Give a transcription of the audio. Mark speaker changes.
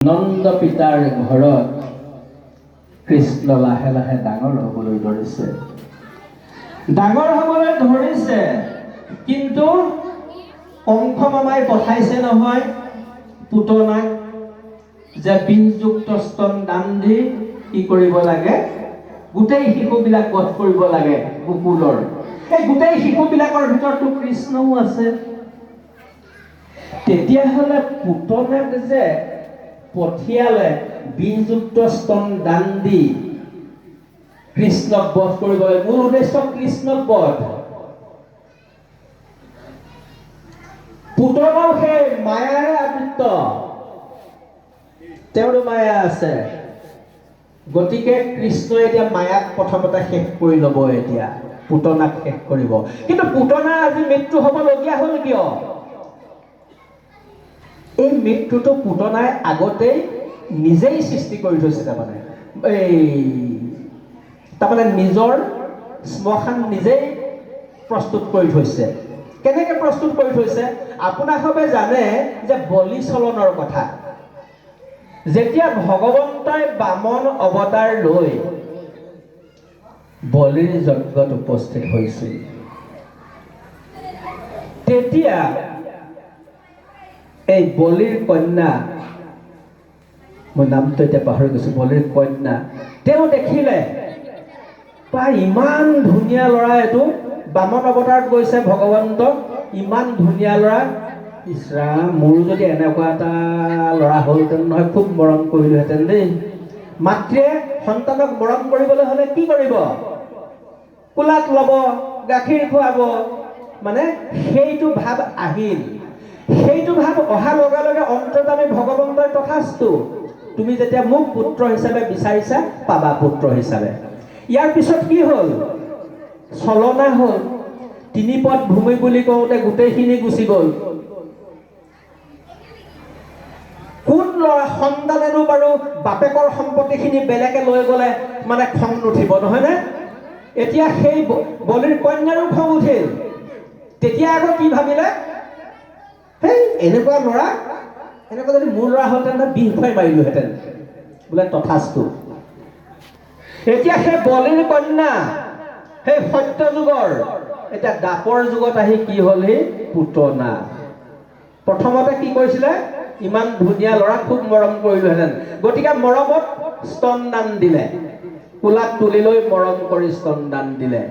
Speaker 1: নন্দ পিতাৰ ঘৰত কৃষ্ণ লাহে লাহে ডাঙৰ হ'বলৈ ধৰিছে। ডাঙৰ হ'বলৈ ধৰিছে, কিন্তু অংশ মামাই পঠাইছে নহয় পুতনাক যে বীজযুক্ত স্তন দান দি কি কৰিব লাগে, গোটেই শিশুবিলাক বধ কৰিব লাগে গোকুলৰ। এই গোটেই শিশুবিলাকৰ ভিতৰতো কৃষ্ণও আছে। তেতিয়াহ'লে পুতনাক যে পঠিয়ালে বীজযুক্ত স্তন দান দি কৃষ্ণক বধ কৰিবলৈ, মূল উদ্দেশ্য কৃষ্ণক বধ। পুতনাও সেই মায়াৰে আবৃত্ত, তেওঁৰো মায়া আছে। গতিকে কৃষ্ণই এতিয়া মায়াক প্ৰথমতে শেষ কৰি ল'ব, এতিয়া পুতনাক শেষ কৰিব। কিন্তু পুতনা আজি মৃত্যু হ'বলগীয়া হ'ল কিয়? এই মৃত্যুটো পুতনাই আগতেই নিজেই সৃষ্টি কৰি থৈছে। তাৰমানে নিজৰ শ্মশান নিজেই প্ৰস্তুত কৰি থৈছে। কেনেকৈ প্ৰস্তুত কৰি থৈছে? আপোনালোকে জানে যে বলি চলনৰ কথা। যেতিয়া ভগৱন্তই বামন অৱতাৰ লৈ বলিৰ যজ্ঞত উপস্থিত হৈছিল, তেতিয়া এই বলিৰ কন্যা, মই নামটো এতিয়া পাহৰি গৈছো, বলিৰ কন্যা, তেওঁ দেখিলে ইমান ধুনীয়া ল'ৰা, এইটো বামন অৱতাৰত গৈছে ভগৱন্ত, ইমান ধুনীয়া ল'ৰা, ইছৰাম মোৰ যদি এনেকুৱা এটা ল'ৰা হ'লহেঁতেন নহয়, খুব মৰম কৰিলোহেঁতেন দেই। মাতৃয়ে সন্তানক মৰম কৰিবলৈ হ'লে কি কৰিব? কোলাত ল'ব, গাখীৰ খুৱাব, মানে সেইটো ভাৱ আহিল। সেইটো ভাৱ অহাৰ লগে লগে অন্তৰ্যামী ভগৱন্তই তথাস্তু, তুমি যেতিয়া মোক পুত্ৰ হিচাপে বিচাৰিছা, পাবা পুত্ৰ হিচাপে। ইয়াৰ পিছত কি হ'ল? চলনা হ'ল। তিনিপদ ভূমি বুলি কওঁতে গোটেইখিনি গুচি গ'ল। কোন ল'ৰা সন্তানেনো বাৰু বাপেকৰ সম্পত্তিখিনি বেলেগে লৈ গ'লে মানে খং নুঠিব, নহয়নে? এতিয়া সেই বলিৰ কন্যাৰো খং উঠিল। তেতিয়া আকৌ কি ভাবিলে, সেই এনেকুৱা ল'ৰা, এনেকুৱা যদি মোৰ ল'ৰা হ'লহেঁতেন বিষ খুৱাই মাৰিলোহেঁতেন, বোলে তথাস্তু। এতিয়া সেই বলিৰ কন্যা, সেই সত্য যুগৰ এতিয়া দাপৰ যুগত আহি কি হ'ল? সেই পুতনা। প্ৰথমতে কি কৰিছিলে? ইমান ধুনীয়া ল'ৰা, খুব মৰম কৰিলোহেঁতেন, গতিকে মৰমত স্তন দান দিলে, কোলাত তুলি লৈ মৰম কৰি স্তন দান দিলে।